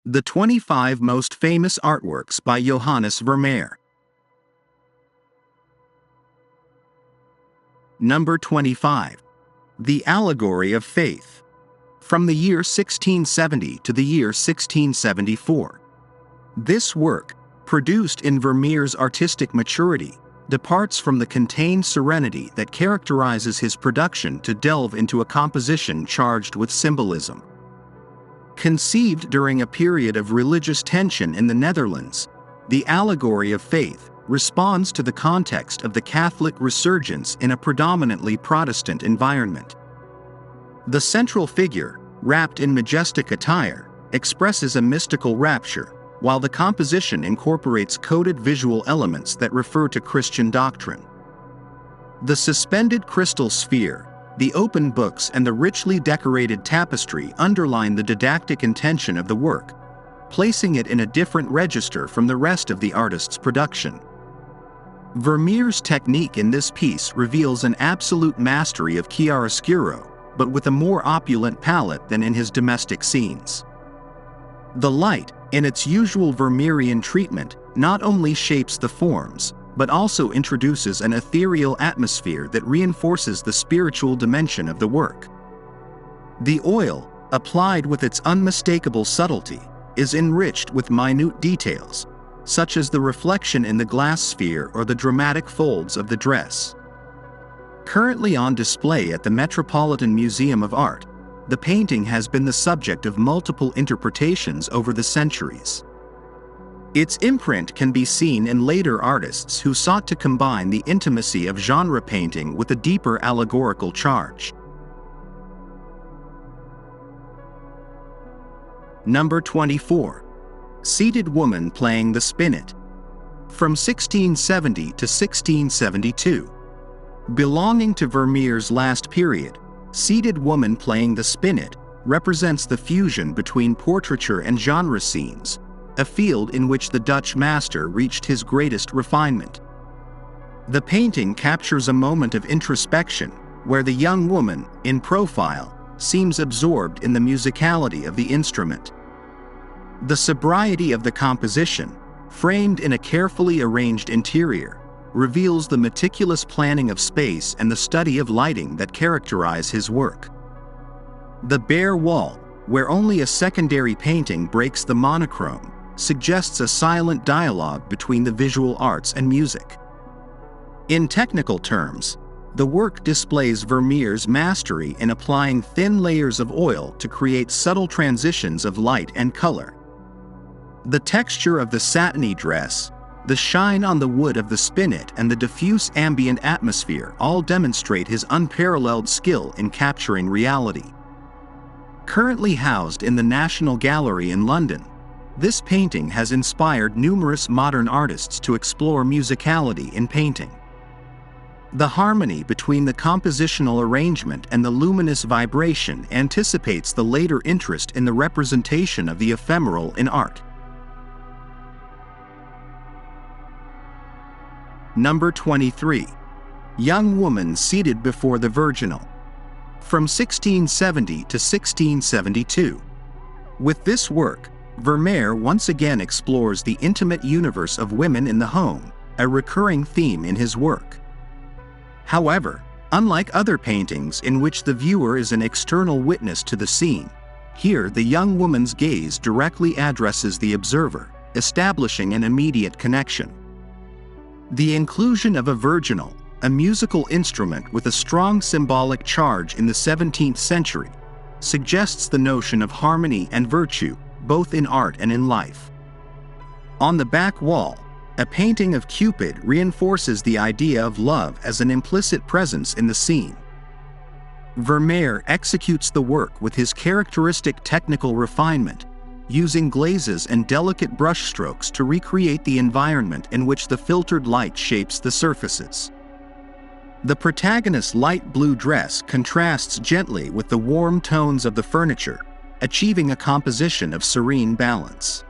The 25 most famous artworks by Johannes Vermeer. Number 25. The Allegory of Faith. From the year 1670 to the year 1674. This work, produced in Vermeer's artistic maturity, departs from the contained serenity that characterizes his production to delve into a composition charged with symbolism. Conceived during a period of religious tension in the Netherlands, the Allegory of Faith responds to the context of the Catholic resurgence in a predominantly Protestant environment. The central figure, wrapped in majestic attire, expresses a mystical rapture, while the composition incorporates coded visual elements that refer to Christian doctrine. The suspended crystal sphere, the open books, and the richly decorated tapestry underline the didactic intention of the work, placing it in a different register from the rest of the artist's production. Vermeer's technique in this piece reveals an absolute mastery of chiaroscuro, but with a more opulent palette than in his domestic scenes. The light, in its usual Vermeerian treatment, not only shapes the forms, but also introduces an ethereal atmosphere that reinforces the spiritual dimension of the work. The oil, applied with its unmistakable subtlety, is enriched with minute details, such as the reflection in the glass sphere or the dramatic folds of the dress. Currently on display at the Metropolitan Museum of Art, the painting has been the subject of multiple interpretations over the centuries. Its imprint can be seen in later artists who sought to combine the intimacy of genre painting with a deeper allegorical charge. Number 24. Seated Woman Playing the Spinet. From 1670 to 1672. Belonging to Vermeer's last period, Seated Woman Playing the Spinet represents the fusion between portraiture and genre scenes, a field in which the Dutch master reached his greatest refinement. The painting captures a moment of introspection, where the young woman, in profile, seems absorbed in the musicality of the instrument. The sobriety of the composition, framed in a carefully arranged interior, reveals the meticulous planning of space and the study of lighting that characterize his work. The bare wall, where only a secondary painting breaks the monochrome, suggests a silent dialogue between the visual arts and music. In technical terms, the work displays Vermeer's mastery in applying thin layers of oil to create subtle transitions of light and color. The texture of the satiny dress, the shine on the wood of the spinet, and the diffuse ambient atmosphere all demonstrate his unparalleled skill in capturing reality. Currently housed in the National Gallery in London, this painting has inspired numerous modern artists to explore musicality in painting. The harmony between the compositional arrangement and the luminous vibration anticipates the later interest in the representation of the ephemeral in art. Number 23. Young Woman Seated Before the Virginal. From 1670 to 1672. With this work, Vermeer once again explores the intimate universe of women in the home, a recurring theme in his work. However, unlike other paintings in which the viewer is an external witness to the scene, here the young woman's gaze directly addresses the observer, establishing an immediate connection. The inclusion of a virginal, a musical instrument with a strong symbolic charge in the 17th century, suggests the notion of harmony and virtue, both in art and in life. On the back wall, a painting of Cupid reinforces the idea of love as an implicit presence in the scene. Vermeer executes the work with his characteristic technical refinement, using glazes and delicate brushstrokes to recreate the environment in which the filtered light shapes the surfaces. The protagonist's light blue dress contrasts gently with the warm tones of the furniture, achieving a composition of serene balance.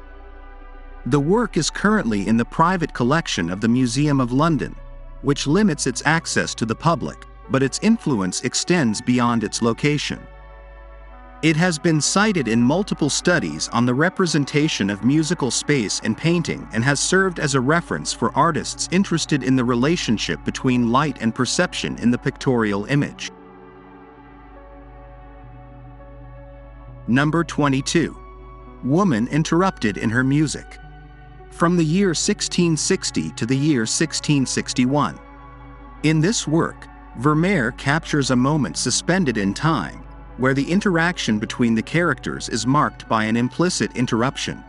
The work is currently in the private collection of the Museum of London, which limits its access to the public, but its influence extends beyond its location. It has been cited in multiple studies on the representation of musical space in painting and has served as a reference for artists interested in the relationship between light and perception in the pictorial image. Number 22. Woman interrupted in her music. From the year 1660 to the year 1661. In this work, Vermeer captures a moment suspended in time, where the interaction between the characters is marked by an implicit interruption.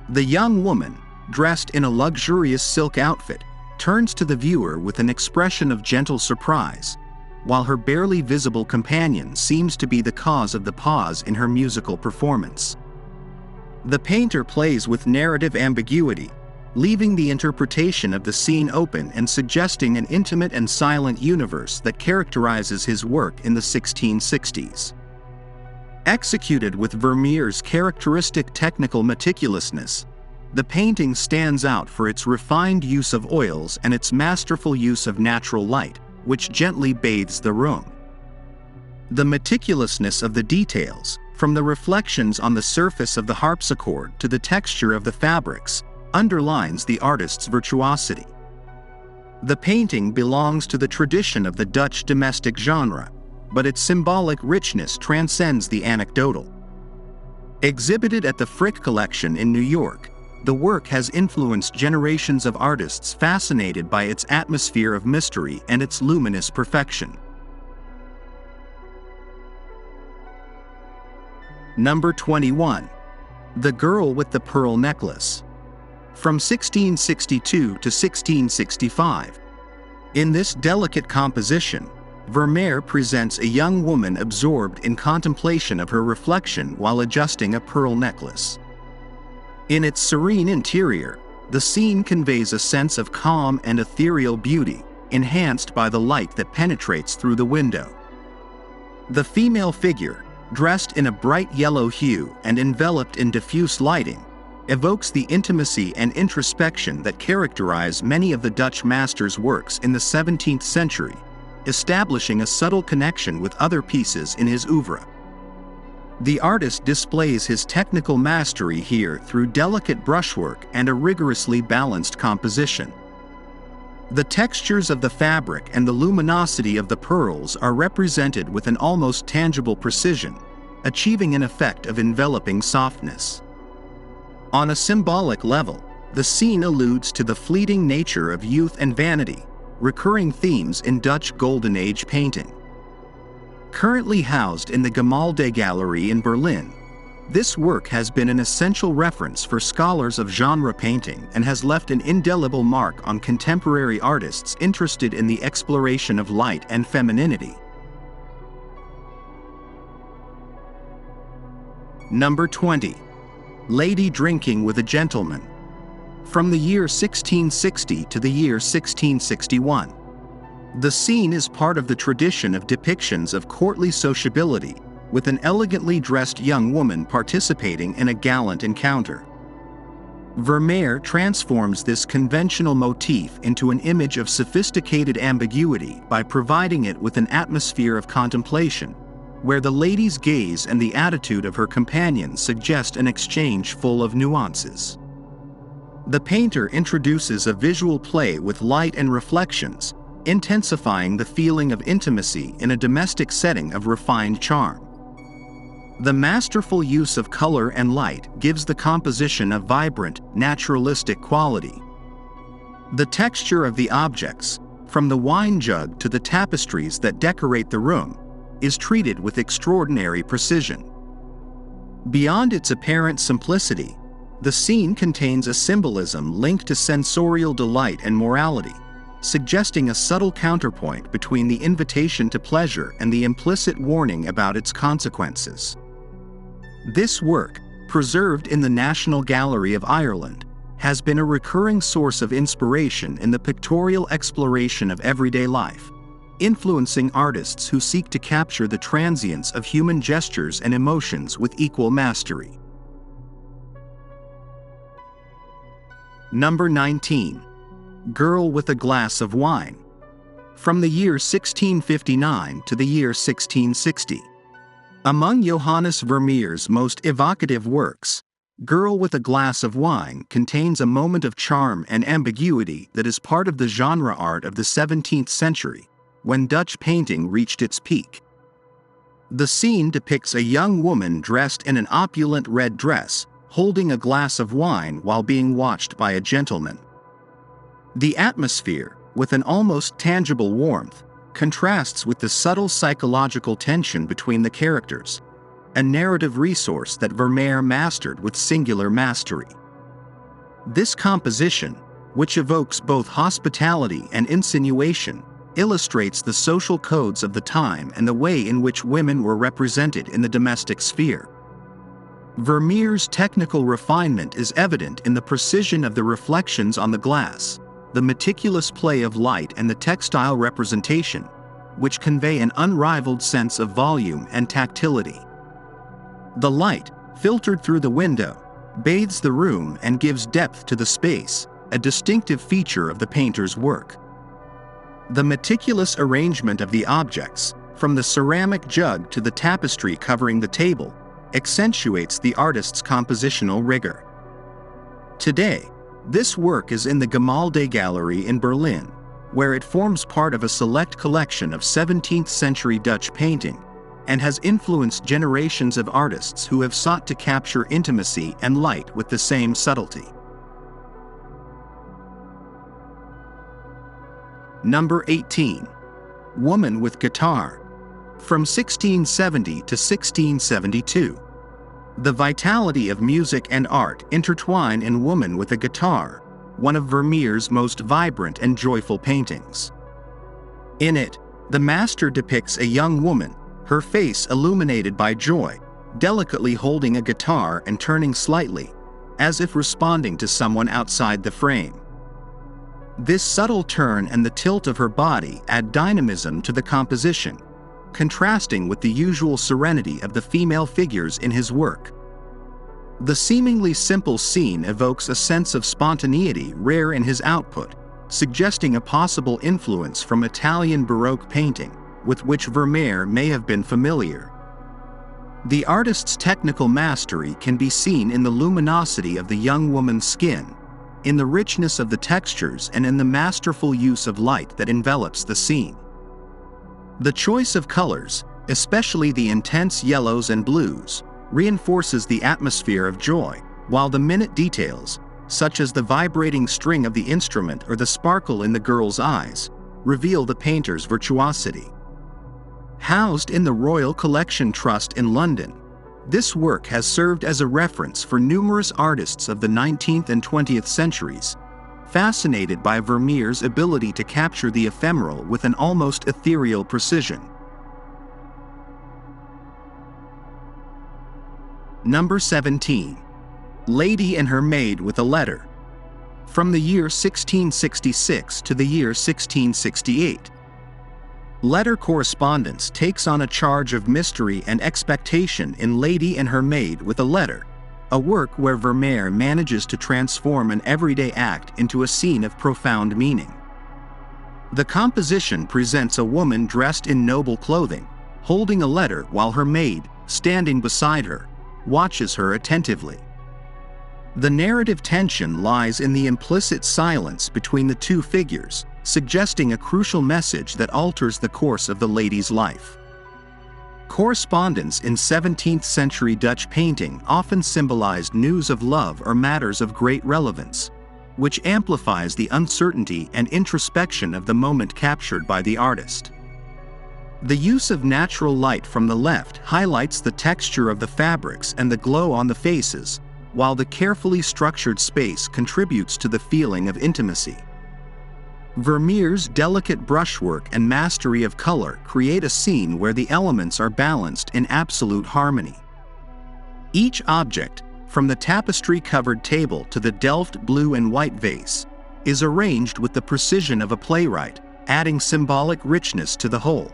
The young woman, dressed in a luxurious silk outfit, turns to the viewer with an expression of gentle surprise, while her barely visible companion seems to be the cause of the pause in her musical performance. The painter plays with narrative ambiguity, leaving the interpretation of the scene open and suggesting an intimate and silent universe that characterizes his work in the 1660s. Executed with Vermeer's characteristic technical meticulousness, the painting stands out for its refined use of oils and its masterful use of natural light, which gently bathes the room. The meticulousness of the details, from the reflections on the surface of the harpsichord to the texture of the fabrics, underlines the artist's virtuosity. The painting belongs to the tradition of the Dutch domestic genre, but its symbolic richness transcends the anecdotal. Exhibited at the Frick Collection in New York, the work has influenced generations of artists fascinated by its atmosphere of mystery and its luminous perfection. Number 21. The Girl with the Pearl Necklace. From 1662 to 1665. In this delicate composition, Vermeer presents a young woman absorbed in contemplation of her reflection while adjusting a pearl necklace. In its serene interior, the scene conveys a sense of calm and ethereal beauty, enhanced by the light that penetrates through the window. The female figure, dressed in a bright yellow hue and enveloped in diffuse lighting, evokes the intimacy and introspection that characterize many of the Dutch master's works in the 17th century, establishing a subtle connection with other pieces in his oeuvre. The artist displays his technical mastery here through delicate brushwork and a rigorously balanced composition. The textures of the fabric and the luminosity of the pearls are represented with an almost tangible precision, achieving an effect of enveloping softness. On a symbolic level, the scene alludes to the fleeting nature of youth and vanity, recurring themes in Dutch Golden Age painting. Currently housed in the Gemäldegalerie Gallery in Berlin, this work has been an essential reference for scholars of genre painting and has left an indelible mark on contemporary artists interested in the exploration of light and femininity. Number 20. Lady Drinking with a Gentleman. From the year 1660 to the year 1661. The scene is part of the tradition of depictions of courtly sociability, with an elegantly dressed young woman participating in a gallant encounter. Vermeer transforms this conventional motif into an image of sophisticated ambiguity by providing it with an atmosphere of contemplation, where the lady's gaze and the attitude of her companion suggest an exchange full of nuances. The painter introduces a visual play with light and reflections, intensifying the feeling of intimacy in a domestic setting of refined charm. The masterful use of color and light gives the composition a vibrant, naturalistic quality. The texture of the objects, from the wine jug to the tapestries that decorate the room, is treated with extraordinary precision. Beyond its apparent simplicity, the scene contains a symbolism linked to sensorial delight and morality, suggesting a subtle counterpoint between the invitation to pleasure and the implicit warning about its consequences. This work, preserved in the National Gallery of Ireland, has been a recurring source of inspiration in the pictorial exploration of everyday life, influencing artists who seek to capture the transience of human gestures and emotions with equal mastery. Number 19. Girl with a Glass of Wine. From the year 1659 to the year 1660. Among Johannes Vermeer's most evocative works, Girl with a Glass of Wine contains a moment of charm and ambiguity that is part of the genre art of the 17th century, when Dutch painting reached its peak. The scene depicts a young woman dressed in an opulent red dress, holding a glass of wine while being watched by a gentleman. The atmosphere, with an almost tangible warmth, contrasts with the subtle psychological tension between the characters, a narrative resource that Vermeer mastered with singular mastery. This composition, which evokes both hospitality and insinuation, illustrates the social codes of the time and the way in which women were represented in the domestic sphere. Vermeer's technical refinement is evident in the precision of the reflections on the glass, the meticulous play of light and the textile representation, which convey an unrivaled sense of volume and tactility. The light, filtered through the window, bathes the room and gives depth to the space, a distinctive feature of the painter's work. The meticulous arrangement of the objects, from the ceramic jug to the tapestry covering the table, accentuates the artist's compositional rigor. Today, this work is in the Gemäldegalerie Gallery in Berlin, where it forms part of a select collection of 17th-century Dutch painting, and has influenced generations of artists who have sought to capture intimacy and light with the same subtlety. Number 18. Woman with Guitar. From 1670 to 1672. The vitality of music and art intertwine in Woman with a Guitar, one of Vermeer's most vibrant and joyful paintings. In it, the master depicts a young woman, her face illuminated by joy, delicately holding a guitar and turning slightly, as if responding to someone outside the frame. This subtle turn and the tilt of her body add dynamism to the composition, contrasting with the usual serenity of the female figures in his work. The seemingly simple scene evokes a sense of spontaneity rare in his output, suggesting a possible influence from Italian Baroque painting, with which Vermeer may have been familiar. The artist's technical mastery can be seen in the luminosity of the young woman's skin, in the richness of the textures, and in the masterful use of light that envelops the scene. The choice of colors, especially the intense yellows and blues, reinforces the atmosphere of joy, while the minute details, such as the vibrating string of the instrument or the sparkle in the girl's eyes, reveal the painter's virtuosity. Housed in the Royal Collection Trust in London, this work has served as a reference for numerous artists of the 19th and 20th centuries, fascinated by Vermeer's ability to capture the ephemeral with an almost ethereal precision. Number 17. Lady and Her Maid with a Letter. From the year 1666 to the year 1668. Letter correspondence takes on a charge of mystery and expectation in Lady and Her Maid with a Letter, a work where Vermeer manages to transform an everyday act into a scene of profound meaning. The composition presents a woman dressed in noble clothing, holding a letter while her maid, standing beside her, watches her attentively. The narrative tension lies in the implicit silence between the two figures, suggesting a crucial message that alters the course of the lady's life. Correspondence in 17th-century Dutch painting often symbolized news of love or matters of great relevance, which amplifies the uncertainty and introspection of the moment captured by the artist. The use of natural light from the left highlights the texture of the fabrics and the glow on the faces, while the carefully structured space contributes to the feeling of intimacy. Vermeer's delicate brushwork and mastery of color create a scene where the elements are balanced in absolute harmony. Each object, from the tapestry-covered table to the Delft blue and white vase, is arranged with the precision of a playwright, adding symbolic richness to the whole.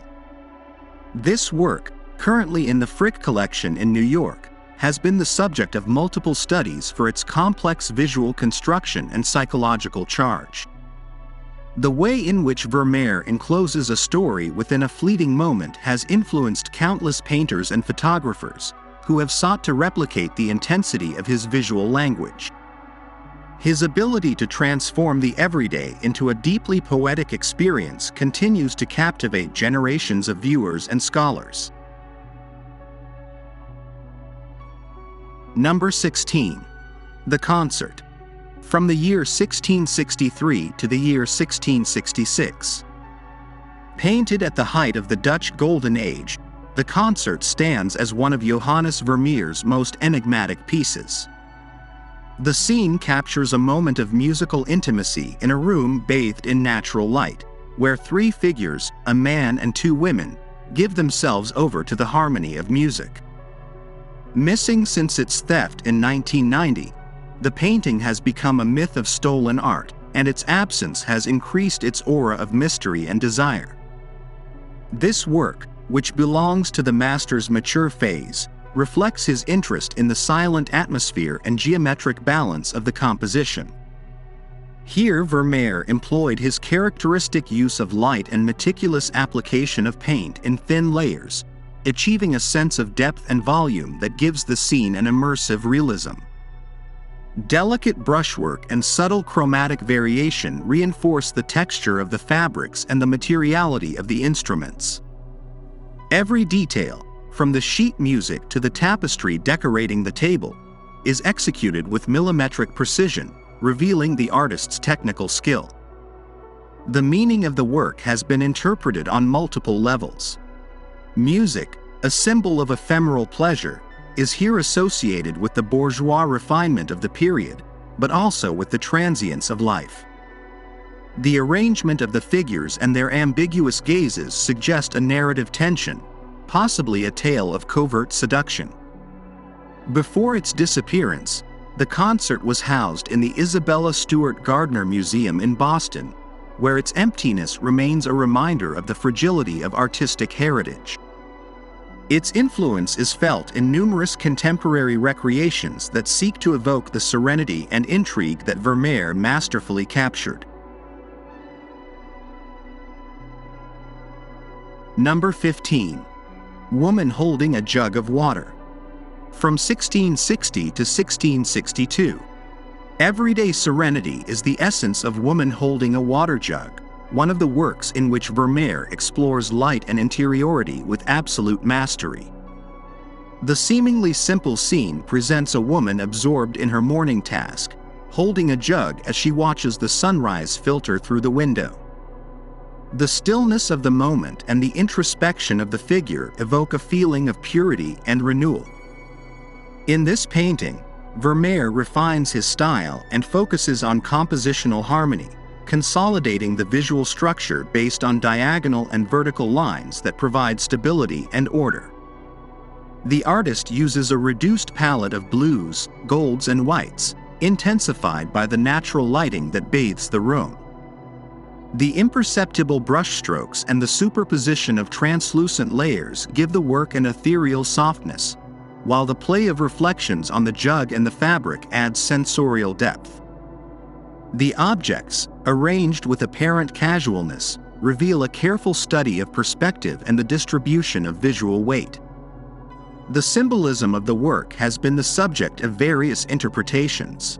This work, currently in the Frick Collection in New York, has been the subject of multiple studies for its complex visual construction and psychological charge. The way in which Vermeer encloses a story within a fleeting moment has influenced countless painters and photographers, who have sought to replicate the intensity of his visual language. His ability to transform the everyday into a deeply poetic experience continues to captivate generations of viewers and scholars. Number 16. The Concert. From the year 1663 to the year 1666. Painted at the height of the Dutch Golden Age, the Concert stands as one of Johannes Vermeer's most enigmatic pieces. The scene captures a moment of musical intimacy in a room bathed in natural light, where three figures, a man and two women, give themselves over to the harmony of music. Missing since its theft in 1990, the painting has become a myth of stolen art, and its absence has increased its aura of mystery and desire. This work, which belongs to the master's mature phase, reflects his interest in the silent atmosphere and geometric balance of the composition. Here Vermeer employed his characteristic use of light and meticulous application of paint in thin layers, achieving a sense of depth and volume that gives the scene an immersive realism. Delicate brushwork and subtle chromatic variation reinforce the texture of the fabrics and the materiality of the instruments. Every detail, from the sheet music to the tapestry decorating the table, is executed with millimetric precision, revealing the artist's technical skill. The meaning of the work has been interpreted on multiple levels. Music, a symbol of ephemeral pleasure, is here associated with the bourgeois refinement of the period, but also with the transience of life. The arrangement of the figures and their ambiguous gazes suggest a narrative tension, possibly a tale of covert seduction. Before its disappearance, the Concert was housed in the Isabella Stewart Gardner Museum in Boston, where its emptiness remains a reminder of the fragility of artistic heritage. Its influence is felt in numerous contemporary recreations that seek to evoke the serenity and intrigue that Vermeer masterfully captured. Number 15. Woman holding a jug of water. From 1660 to 1662. Everyday serenity is the essence of Woman Holding a Water Jug, one of the works in which Vermeer explores light and interiority with absolute mastery. The seemingly simple scene presents a woman absorbed in her morning task, holding a jug as she watches the sunrise filter through the window. The stillness of the moment and the introspection of the figure evoke a feeling of purity and renewal. In this painting, Vermeer refines his style and focuses on compositional harmony, consolidating the visual structure based on diagonal and vertical lines that provide stability and order. The artist uses a reduced palette of blues, golds, and whites, intensified by the natural lighting that bathes the room. The imperceptible brushstrokes and the superposition of translucent layers give the work an ethereal softness, while the play of reflections on the jug and the fabric adds sensorial depth. The objects, arranged with apparent casualness, reveal a careful study of perspective and the distribution of visual weight. The symbolism of the work has been the subject of various interpretations.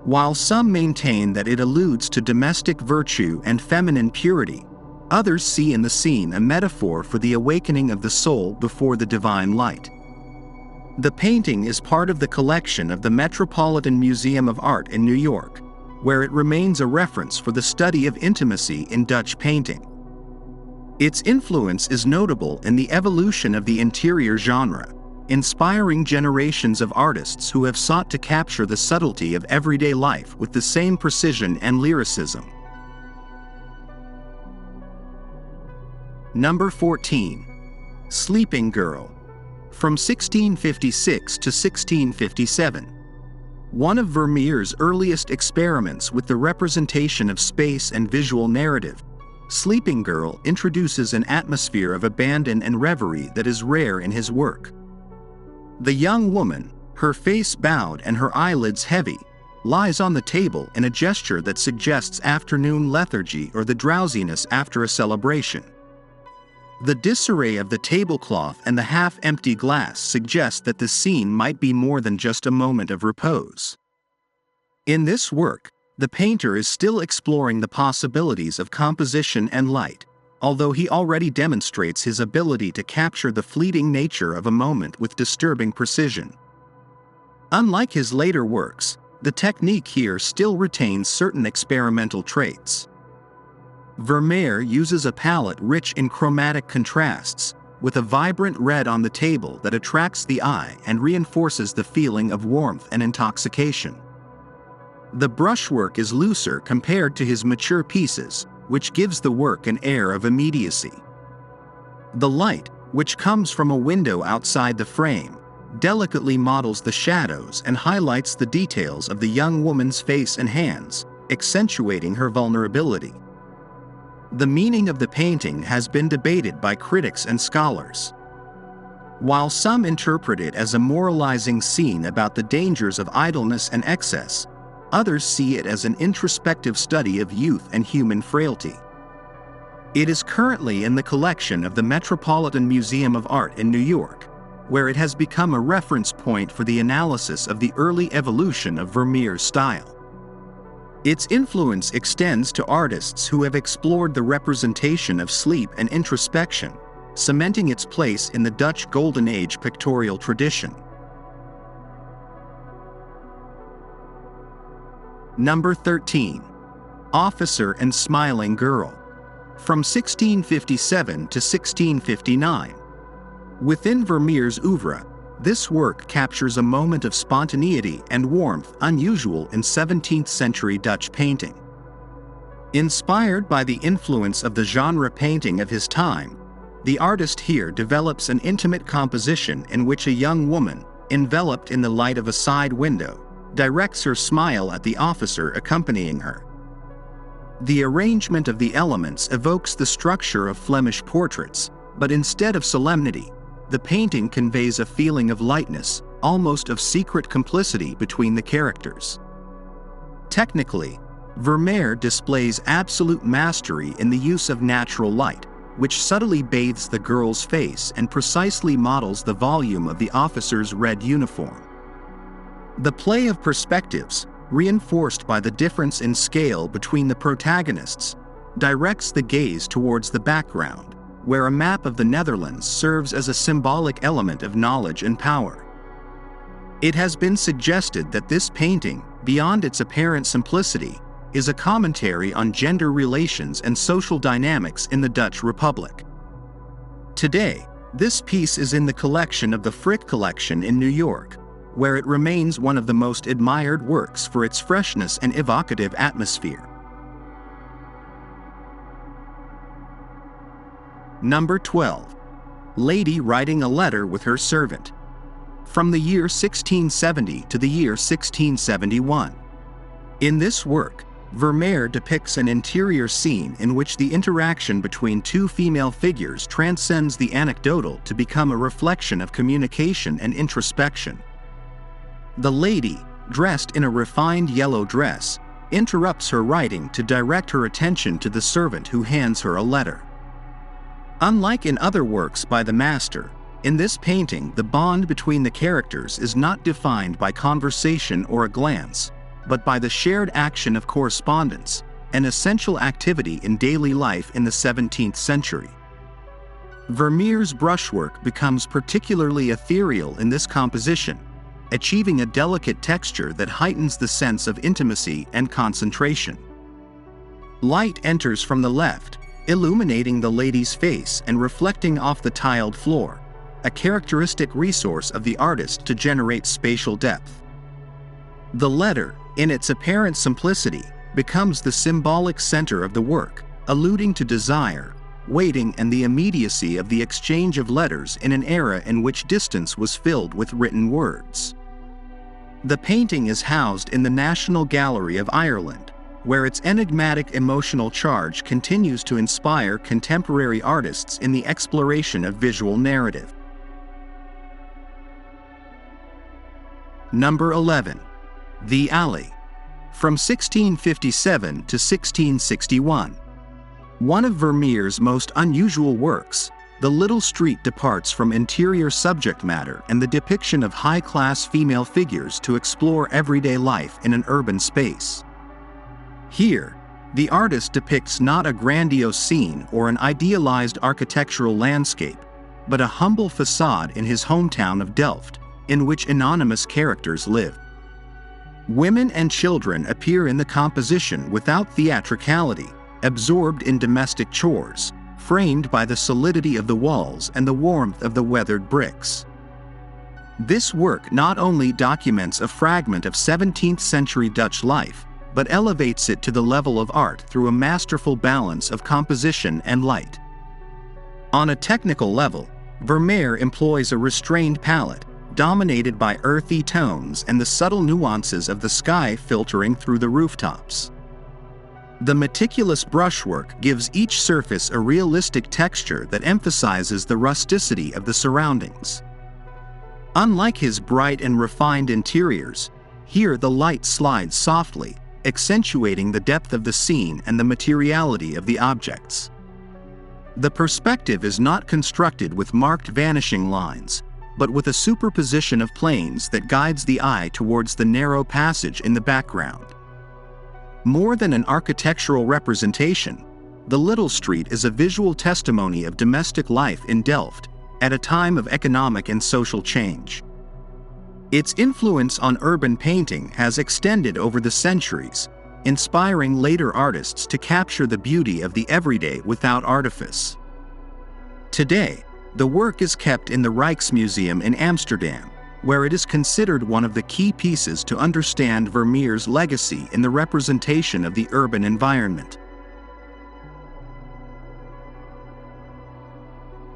While some maintain that it alludes to domestic virtue and feminine purity, others see in the scene a metaphor for the awakening of the soul before the divine light. The painting is part of the collection of the Metropolitan Museum of Art in New York, where it remains a reference for the study of intimacy in Dutch painting. Its influence is notable in the evolution of the interior genre, inspiring generations of artists who have sought to capture the subtlety of everyday life with the same precision and lyricism. Number 14. Sleeping Girl. From 1656 to 1657. One of Vermeer's earliest experiments with the representation of space and visual narrative, Sleeping Girl introduces an atmosphere of abandon and reverie that is rare in his work. The young woman, her face bowed and her eyelids heavy, lies on the table in a gesture that suggests afternoon lethargy or the drowsiness after a celebration. The disarray of the tablecloth and the half-empty glass suggest that the scene might be more than just a moment of repose. In this work, the painter is still exploring the possibilities of composition and light, although he already demonstrates his ability to capture the fleeting nature of a moment with disturbing precision. Unlike his later works, the technique here still retains certain experimental traits. Vermeer uses a palette rich in chromatic contrasts, with a vibrant red on the table that attracts the eye and reinforces the feeling of warmth and intoxication. The brushwork is looser compared to his mature pieces, which gives the work an air of immediacy. The light, which comes from a window outside the frame, delicately models the shadows and highlights the details of the young woman's face and hands, accentuating her vulnerability. The meaning of the painting has been debated by critics and scholars. While some interpret it as a moralizing scene about the dangers of idleness and excess, others see it as an introspective study of youth and human frailty. It is currently in the collection of the Metropolitan Museum of Art in New York, where it has become a reference point for the analysis of the early evolution of Vermeer's style. Its influence extends to artists who have explored the representation of sleep and introspection, cementing its place in the Dutch Golden Age pictorial tradition. Number 13. Officer and Smiling Girl. From 1657 to 1659. Within Vermeer's oeuvre, this work captures a moment of spontaneity and warmth unusual in 17th-century Dutch painting. Inspired by the influence of the genre painting of his time, the artist here develops an intimate composition in which a young woman, enveloped in the light of a side window, directs her smile at the officer accompanying her. The arrangement of the elements evokes the structure of Flemish portraits, but instead of solemnity, the painting conveys a feeling of lightness, almost of secret complicity between the characters. Technically, Vermeer displays absolute mastery in the use of natural light, which subtly bathes the girl's face and precisely models the volume of the officer's red uniform. The play of perspectives, reinforced by the difference in scale between the protagonists, directs the gaze towards the background, where a map of the Netherlands serves as a symbolic element of knowledge and power. It has been suggested that this painting, beyond its apparent simplicity, is a commentary on gender relations and social dynamics in the Dutch Republic. Today, this piece is in the collection of the Frick Collection in New York, where it remains one of the most admired works for its freshness and evocative atmosphere. Number 12. Lady writing a letter with her servant. From the year 1670 to the year 1671. In this work, Vermeer depicts an interior scene in which the interaction between two female figures transcends the anecdotal to become a reflection of communication and introspection. The lady, dressed in a refined yellow dress, interrupts her writing to direct her attention to the servant who hands her a letter. Unlike in other works by the master, in this painting the bond between the characters is not defined by conversation or a glance, but by the shared action of correspondence, an essential activity in daily life in the 17th century. Vermeer's brushwork becomes particularly ethereal in this composition, achieving a delicate texture that heightens the sense of intimacy and concentration. Light enters from the left, illuminating the lady's face and reflecting off the tiled floor, a characteristic resource of the artist to generate spatial depth. The letter, in its apparent simplicity, becomes the symbolic center of the work, alluding to desire, waiting, and the immediacy of the exchange of letters in an era in which distance was filled with written words. The painting is housed in the National Gallery of Ireland, where its enigmatic emotional charge continues to inspire contemporary artists in the exploration of visual narrative. Number 11. The Alley. from 1657 to 1661. One of Vermeer's most unusual works, The Little Street, departs from interior subject matter and the depiction of high-class female figures to explore everyday life in an urban space. Here, the artist depicts not a grandiose scene or an idealized architectural landscape, but a humble facade in his hometown of Delft, in which anonymous characters live. Women and children appear in the composition without theatricality, absorbed in domestic chores, framed by the solidity of the walls and the warmth of the weathered bricks. This work not only documents a fragment of 17th-century Dutch life, but elevates it to the level of art through a masterful balance of composition and light. On a technical level, Vermeer employs a restrained palette, dominated by earthy tones and the subtle nuances of the sky filtering through the rooftops. The meticulous brushwork gives each surface a realistic texture that emphasizes the rusticity of the surroundings. Unlike his bright and refined interiors, here the light slides softly, accentuating the depth of the scene and the materiality of the objects. The perspective is not constructed with marked vanishing lines, but with a superposition of planes that guides the eye towards the narrow passage in the background. More than an architectural representation, The Little Street is a visual testimony of domestic life in Delft, at a time of economic and social change. Its influence on urban painting has extended over the centuries, inspiring later artists to capture the beauty of the everyday without artifice. Today, the work is kept in the Rijksmuseum in Amsterdam, where it is considered one of the key pieces to understand Vermeer's legacy in the representation of the urban environment.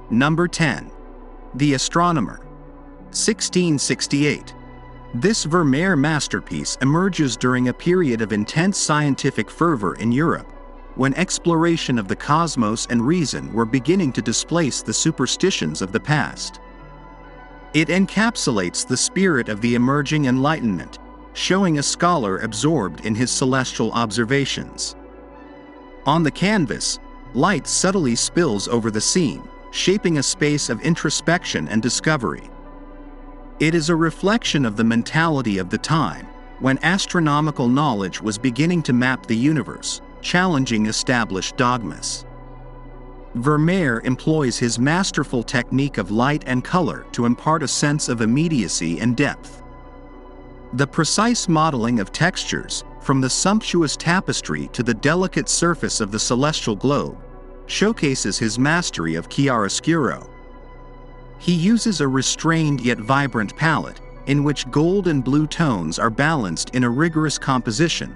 Number 10. The Astronomer, 1668. This Vermeer masterpiece emerges during a period of intense scientific fervor in Europe, when exploration of the cosmos and reason were beginning to displace the superstitions of the past. It encapsulates the spirit of the emerging Enlightenment, showing a scholar absorbed in his celestial observations. On the canvas, light subtly spills over the scene, shaping a space of introspection and discovery. It is a reflection of the mentality of the time, when astronomical knowledge was beginning to map the universe, challenging established dogmas. Vermeer employs his masterful technique of light and color to impart a sense of immediacy and depth. The precise modeling of textures, from the sumptuous tapestry to the delicate surface of the celestial globe, showcases his mastery of chiaroscuro. He uses a restrained yet vibrant palette, in which gold and blue tones are balanced in a rigorous composition,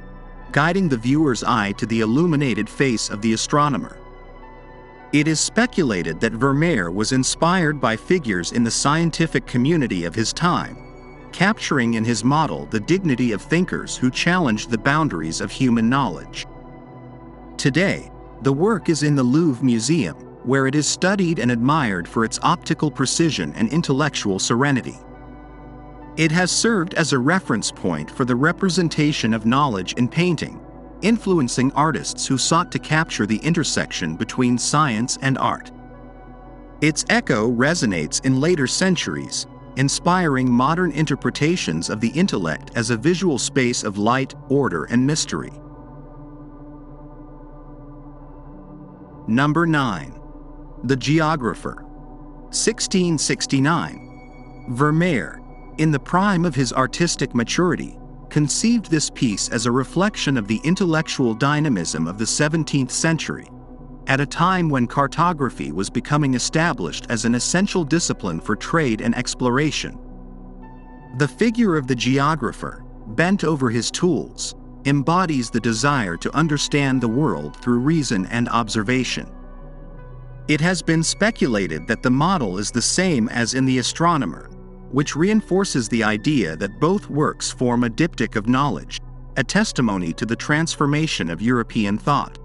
guiding the viewer's eye to the illuminated face of the astronomer. It is speculated that Vermeer was inspired by figures in the scientific community of his time, capturing in his model the dignity of thinkers who challenged the boundaries of human knowledge. Today, the work is in the Louvre Museum, where it is studied and admired for its optical precision and intellectual serenity. It has served as a reference point for the representation of knowledge in painting, influencing artists who sought to capture the intersection between science and art. Its echo resonates in later centuries, inspiring modern interpretations of the intellect as a visual space of light, order, and mystery. Number 9. The Geographer, 1669. Vermeer, in the prime of his artistic maturity, conceived this piece as a reflection of the intellectual dynamism of the 17th century, at a time when cartography was becoming established as an essential discipline for trade and exploration. The figure of the geographer, bent over his tools, embodies the desire to understand the world through reason and observation. It has been speculated that the model is the same as in The Astronomer, which reinforces the idea that both works form a diptych of knowledge, a testimony to the transformation of European thought.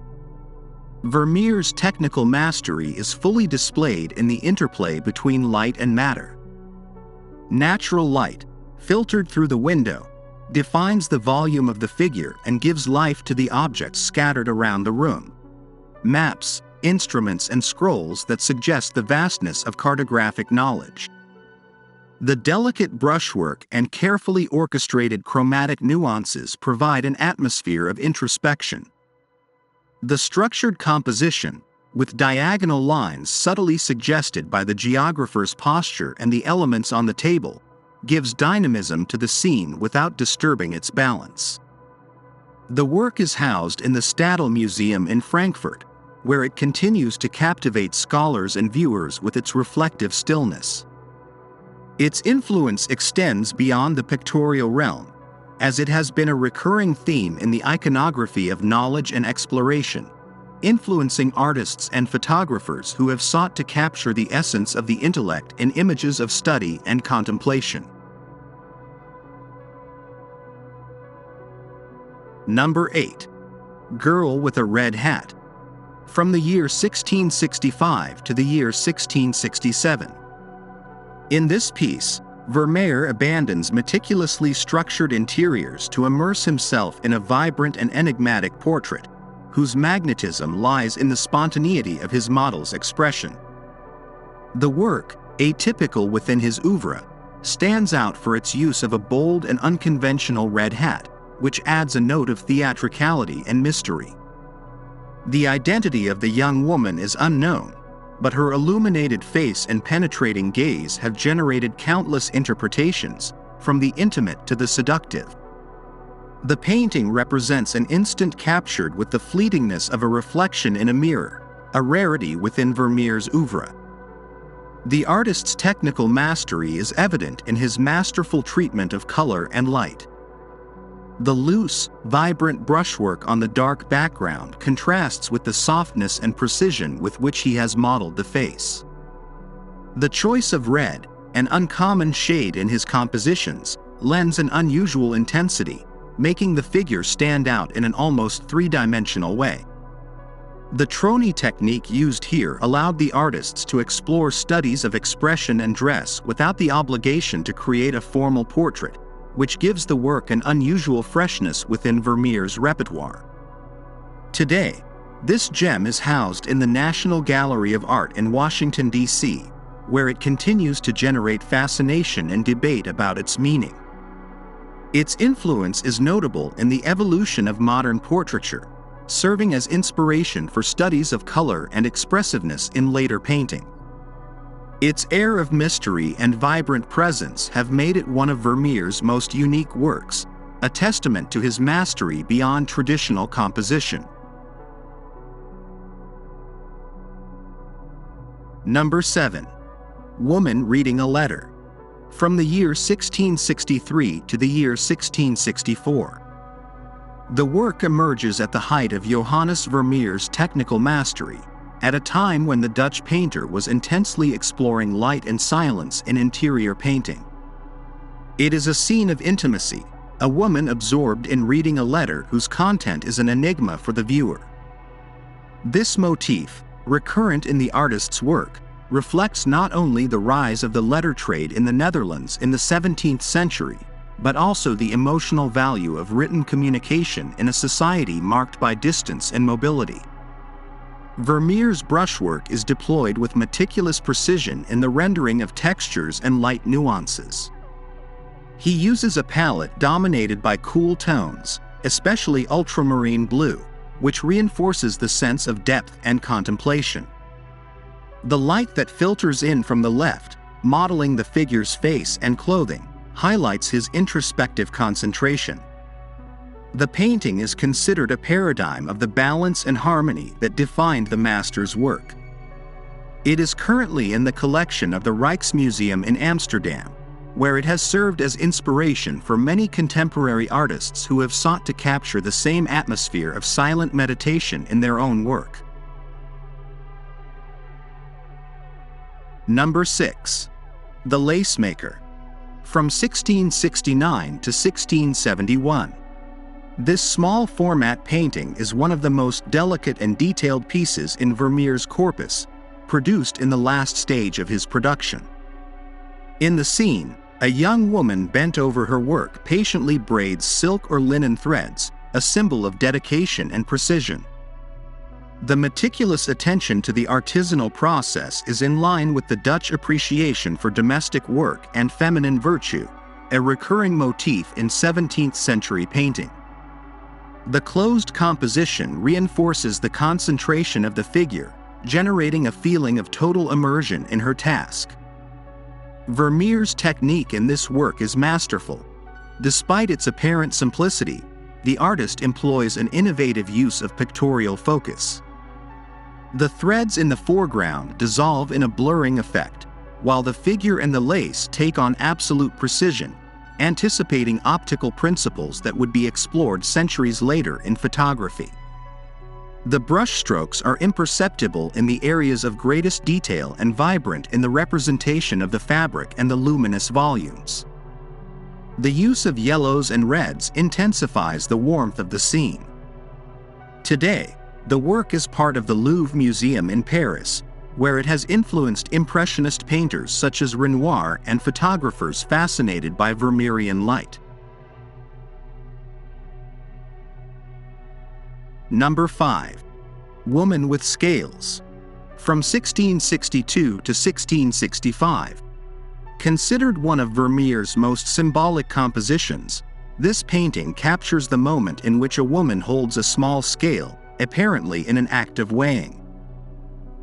Vermeer's technical mastery is fully displayed in the interplay between light and matter. Natural light, filtered through the window, defines the volume of the figure and gives life to the objects scattered around the room. Maps, instruments, and scrolls that suggest the vastness of cartographic knowledge. The delicate brushwork and carefully orchestrated chromatic nuances provide an atmosphere of introspection. The structured composition, with diagonal lines subtly suggested by the geographer's posture and the elements on the table, gives dynamism to the scene without disturbing its balance. The work is housed in the Stadel Museum in Frankfurt, where it continues to captivate scholars and viewers with its reflective stillness. Its influence extends beyond the pictorial realm, as it has been a recurring theme in the iconography of knowledge and exploration, influencing artists and photographers who have sought to capture the essence of the intellect in images of study and contemplation. Number 8. Girl with a Red Hat. From the year 1665 to the year 1667. In this piece, Vermeer abandons meticulously structured interiors to immerse himself in a vibrant and enigmatic portrait, whose magnetism lies in the spontaneity of his model's expression. The work, atypical within his oeuvre, stands out for its use of a bold and unconventional red hat, which adds a note of theatricality and mystery. The identity of the young woman is unknown, but her illuminated face and penetrating gaze have generated countless interpretations, from the intimate to the seductive. The painting represents an instant captured with the fleetingness of a reflection in a mirror, a rarity within Vermeer's oeuvre. The artist's technical mastery is evident in his masterful treatment of color and light. The loose, vibrant brushwork on the dark background contrasts with the softness and precision with which he has modeled the face. The choice of red, an uncommon shade in his compositions, lends an unusual intensity, making the figure stand out in an almost three-dimensional way. The trony technique used here allowed the artists to explore studies of expression and dress without the obligation to create a formal portrait, which gives the work an unusual freshness within Vermeer's repertoire. Today, this gem is housed in the National Gallery of Art in Washington, D.C., where it continues to generate fascination and debate about its meaning. Its influence is notable in the evolution of modern portraiture, serving as inspiration for studies of color and expressiveness in later painting. Its air of mystery and vibrant presence have made it one of Vermeer's most unique works, a testament to his mastery beyond traditional composition. Number 7. Woman Reading a Letter. From the year 1663 to the year 1664. The work emerges at the height of Johannes Vermeer's technical mastery, at a time when the Dutch painter was intensely exploring light and silence in interior painting. It is a scene of intimacy, a woman absorbed in reading a letter whose content is an enigma for the viewer. This motif, recurrent in the artist's work, reflects not only the rise of the letter trade in the Netherlands in the 17th century, but also the emotional value of written communication in a society marked by distance and mobility. Vermeer's brushwork is deployed with meticulous precision in the rendering of textures and light nuances. He uses a palette dominated by cool tones, especially ultramarine blue, which reinforces the sense of depth and contemplation. The light that filters in from the left, modeling the figure's face and clothing, highlights his introspective concentration. The painting is considered a paradigm of the balance and harmony that defined the master's work. It is currently in the collection of the Rijksmuseum in Amsterdam, where it has served as inspiration for many contemporary artists who have sought to capture the same atmosphere of silent meditation in their own work. Number 6. The Lacemaker. From 1669 to 1671. This small format painting is one of the most delicate and detailed pieces in Vermeer's corpus, produced in the last stage of his production. In the scene, A young woman bent over her work patiently braids silk or linen threads, a symbol of dedication and precision. The meticulous attention to the artisanal process is in line with the Dutch appreciation for domestic work and feminine virtue, a recurring motif in 17th-century painting. The closed composition reinforces the concentration of the figure, generating a feeling of total immersion in her task. Vermeer's technique in this work is masterful. Despite its apparent simplicity, the artist employs an innovative use of pictorial focus. The threads in the foreground dissolve in a blurring effect, while the figure and the lace take on absolute precision, anticipating optical principles that would be explored centuries later in photography. The brushstrokes are imperceptible in the areas of greatest detail and vibrant in the representation of the fabric and the luminous volumes. The use of yellows and reds intensifies the warmth of the scene. Today, the work is part of the Louvre Museum in Paris, where it has influenced Impressionist painters such as Renoir and photographers fascinated by Vermeerian light. Number 5. Woman with Scales. From 1662 to 1665. Considered one of Vermeer's most symbolic compositions, this painting captures the moment in which a woman holds a small scale, apparently in an act of weighing.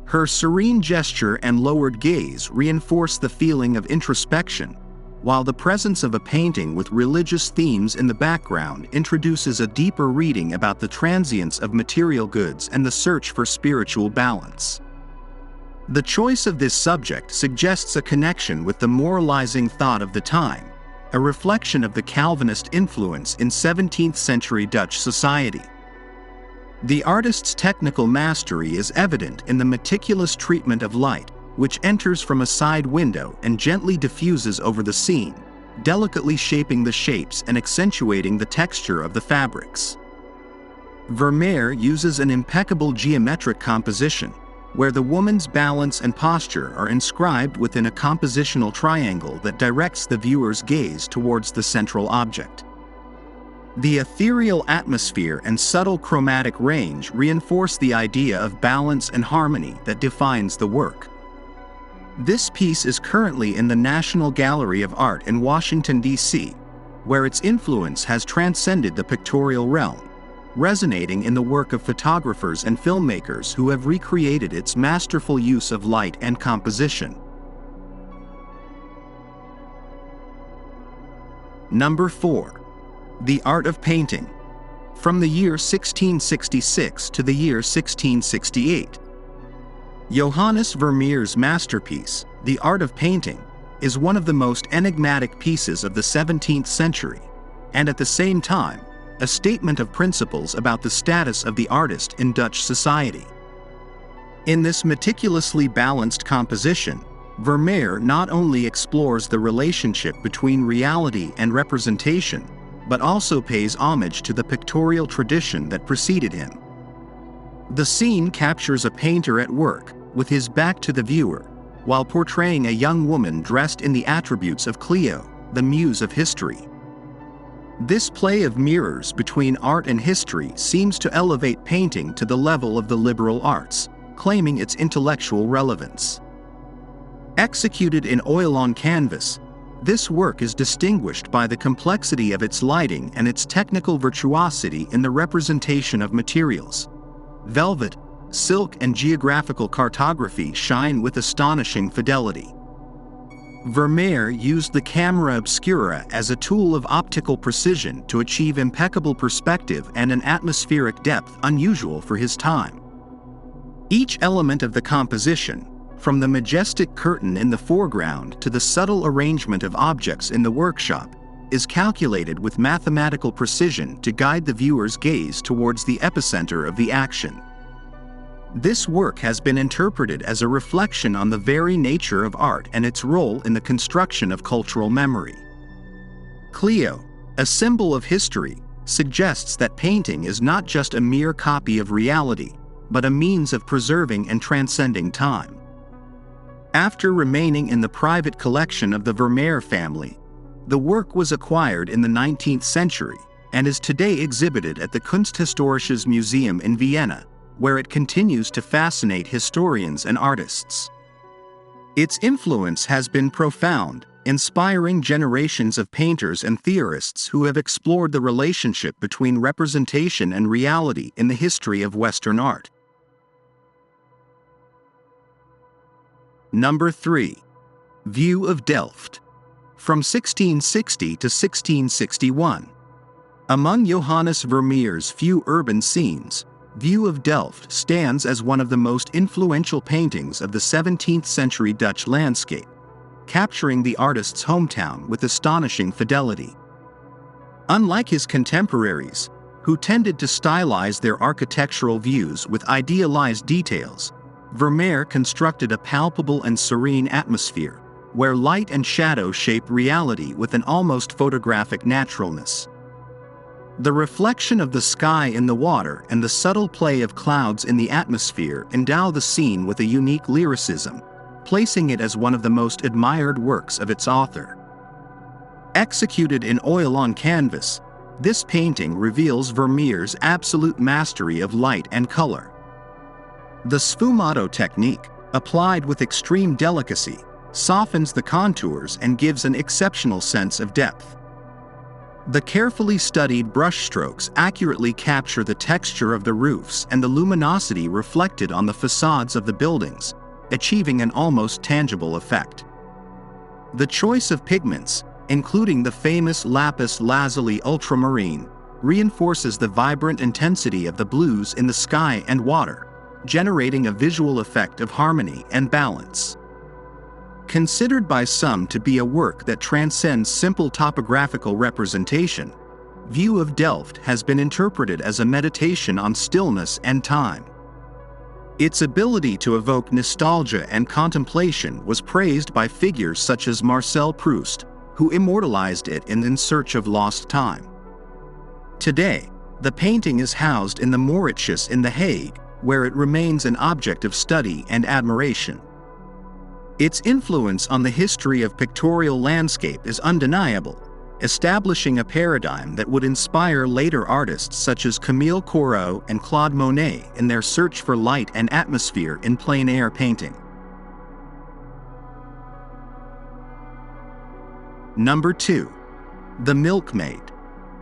Her serene gesture and lowered gaze reinforce the feeling of introspection, while the presence of a painting with religious themes in the background introduces a deeper reading about the transience of material goods and the search for spiritual balance. The choice of this subject suggests a connection with the moralizing thought of the time, a reflection of the Calvinist influence in 17th-century Dutch society. The artist's technical mastery is evident in the meticulous treatment of light, which enters from a side window and gently diffuses over the scene, delicately shaping the shapes and accentuating the texture of the fabrics. Vermeer uses an impeccable geometric composition, where the woman's balance and posture are inscribed within a compositional triangle that directs the viewer's gaze towards the central object. The ethereal atmosphere and subtle chromatic range reinforce the idea of balance and harmony that defines the work. This piece is currently in the National Gallery of Art in Washington, D.C., where its influence has transcended the pictorial realm, resonating in the work of photographers and filmmakers who have recreated its masterful use of light and composition. Number 4. The Art of Painting. From the year 1666 to the year 1668. Johannes Vermeer's masterpiece, The Art of Painting, is one of the most enigmatic pieces of the 17th century, and at the same time, a statement of principles about the status of the artist in Dutch society. In this meticulously balanced composition, Vermeer not only explores the relationship between reality and representation, but also pays homage to the pictorial tradition that preceded him. The scene captures a painter at work, with his back to the viewer, while portraying a young woman dressed in the attributes of Cleo, the muse of history. This play of mirrors between art and history seems to elevate painting to the level of the liberal arts, claiming its intellectual relevance. Executed in oil on canvas, this work is distinguished by the complexity of its lighting and its technical virtuosity in the representation of materials. Velvet, silk, and geographical cartography shine with astonishing fidelity. Vermeer used the camera obscura as a tool of optical precision to achieve impeccable perspective and an atmospheric depth unusual for his time. Each element of the composition, from the majestic curtain in the foreground to the subtle arrangement of objects in the workshop, is calculated with mathematical precision to guide the viewer's gaze towards the epicenter of the action. This work has been interpreted as a reflection on the very nature of art and its role in the construction of cultural memory. Cleo, a symbol of history, suggests that painting is not just a mere copy of reality, but a means of preserving and transcending time. After remaining in the private collection of the Vermeer family, The work was acquired in the 19th century and is today exhibited at the Kunsthistorisches Museum in Vienna, where it continues to fascinate historians and artists. Its influence has been profound, inspiring generations of painters and theorists who have explored the relationship between representation and reality in the history of Western art. Number 3. View of Delft. From 1660 to 1661. Among Johannes Vermeer's few urban scenes, View of Delft stands as one of the most influential paintings of the 17th century Dutch landscape, capturing the artist's hometown with astonishing fidelity. Unlike his contemporaries, who tended to stylize their architectural views with idealized details, Vermeer constructed a palpable and serene atmosphere, where light and shadow shape reality with an almost photographic naturalness. The reflection of the sky in the water and the subtle play of clouds in the atmosphere endow the scene with a unique lyricism, placing it as one of the most admired works of its author. Executed in oil on canvas, this painting reveals Vermeer's absolute mastery of light and color. The sfumato technique, applied with extreme delicacy, softens the contours and gives an exceptional sense of depth. The carefully studied brushstrokes accurately capture the texture of the roofs and the luminosity reflected on the facades of the buildings, achieving an almost tangible effect. The choice of pigments, including the famous lapis lazuli ultramarine, reinforces the vibrant intensity of the blues in the sky and water, generating a visual effect of harmony and balance. Considered by some to be a work that transcends simple topographical representation, View of Delft has been interpreted as a meditation on stillness and time. Its ability to evoke nostalgia and contemplation was praised by figures such as Marcel Proust, who immortalized it in Search of Lost Time. Today, the painting is housed in the Mauritshuis in The Hague, where it remains an object of study and admiration. Its influence on the history of pictorial landscape is undeniable, establishing a paradigm that would inspire later artists such as Camille Corot and Claude Monet in their search for light and atmosphere in plein-air painting. Number 2. The Milkmaid.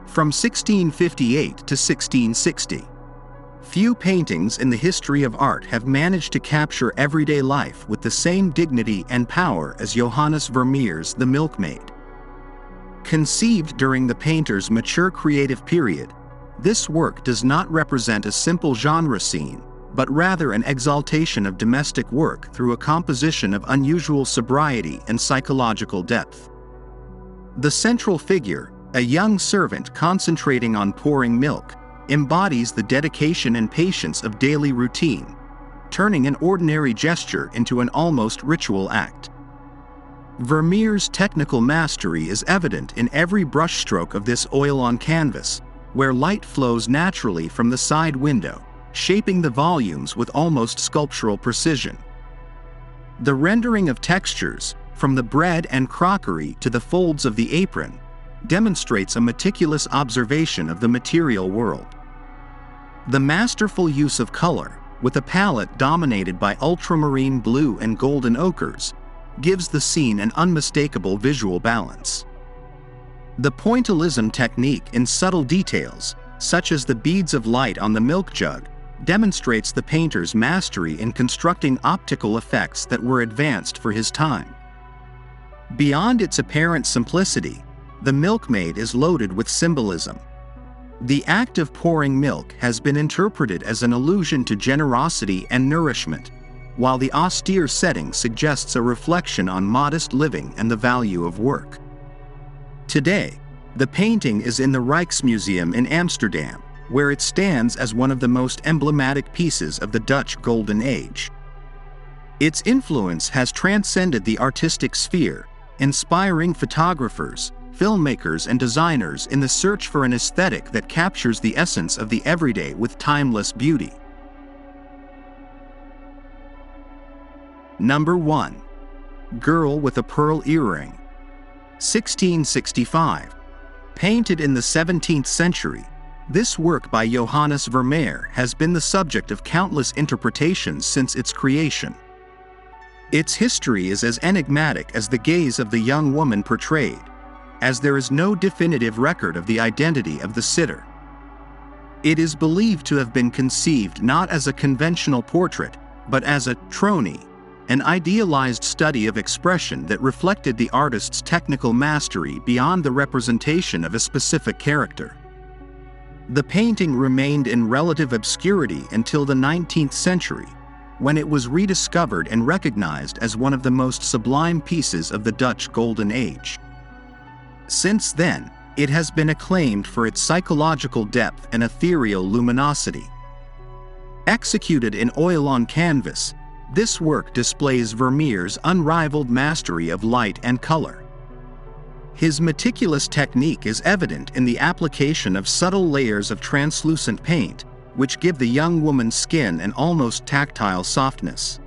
From 1658 to 1660. Few paintings in the history of art have managed to capture everyday life with the same dignity and power as Johannes Vermeer's The Milkmaid. Conceived during the painter's mature creative period, this work does not represent a simple genre scene, but rather an exaltation of domestic work through a composition of unusual sobriety and psychological depth. The central figure, a young servant concentrating on pouring milk, embodies the dedication and patience of daily routine, turning an ordinary gesture into an almost ritual act. Vermeer's technical mastery is evident in every brushstroke of this oil on canvas, where light flows naturally from the side window, shaping the volumes with almost sculptural precision. The rendering of textures, from the bread and crockery to the folds of the apron, demonstrates a meticulous observation of the material world. The masterful use of color, with a palette dominated by ultramarine blue and golden ochres, gives the scene an unmistakable visual balance. The pointillism technique in subtle details, such as the beads of light on the milk jug, demonstrates the painter's mastery in constructing optical effects that were advanced for his time. Beyond its apparent simplicity, The Milkmaid is loaded with symbolism. The act of pouring milk has been interpreted as an allusion to generosity and nourishment, while the austere setting suggests a reflection on modest living and the value of work. Today, the painting is in the Rijksmuseum in Amsterdam, where it stands as one of the most emblematic pieces of the Dutch Golden Age. Its influence has transcended the artistic sphere, inspiring photographers, filmmakers, and designers in the search for an aesthetic that captures the essence of the everyday with timeless beauty. Number 1. Girl with a Pearl Earring. 1665. Painted in the 17th century, this work by Johannes Vermeer has been the subject of countless interpretations since its creation. Its history is as enigmatic as the gaze of the young woman portrayed, as there is no definitive record of the identity of the sitter. It is believed to have been conceived not as a conventional portrait, but as a trony, an idealized study of expression that reflected the artist's technical mastery beyond the representation of a specific character. The painting remained in relative obscurity until the 19th century, when it was rediscovered and recognized as one of the most sublime pieces of the Dutch Golden Age. Since then, it has been acclaimed for its psychological depth and ethereal luminosity. Executed in oil on canvas, this work displays Vermeer's unrivaled mastery of light and color. His meticulous technique is evident in the application of subtle layers of translucent paint, which give the young woman's skin an almost tactile softness.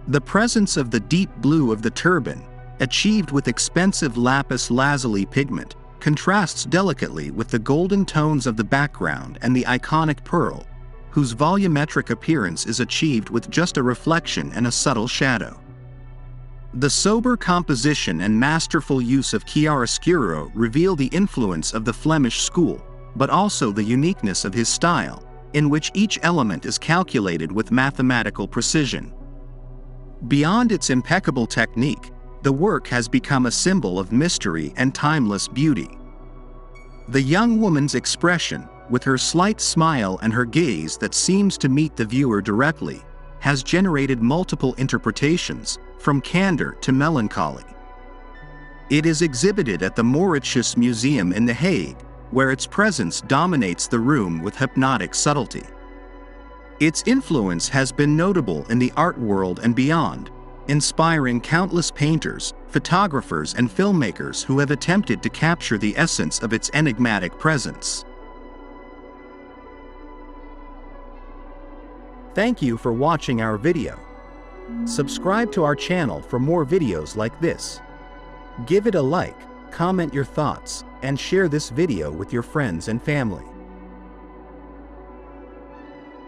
The presence of the deep blue of the turban, achieved with expensive lapis lazuli pigment, contrasts delicately with the golden tones of the background and the iconic pearl, whose volumetric appearance is achieved with just a reflection and a subtle shadow. The sober composition and masterful use of chiaroscuro reveal the influence of the Flemish school, but also the uniqueness of his style, in which each element is calculated with mathematical precision. Beyond its impeccable technique, the work has become a symbol of mystery and timeless beauty. The young woman's expression, with her slight smile and her gaze that seems to meet the viewer directly, has generated multiple interpretations, from candor to melancholy. It is exhibited at the Mauritshuis Museum in The Hague, where its presence dominates the room with hypnotic subtlety. Its influence has been notable in the art world and beyond, inspiring countless painters, photographers, and filmmakers who have attempted to capture the essence of its enigmatic presence. Thank you for watching our video. Subscribe to our channel for more videos like this. Give it a like, comment your thoughts, and share this video with your friends and family.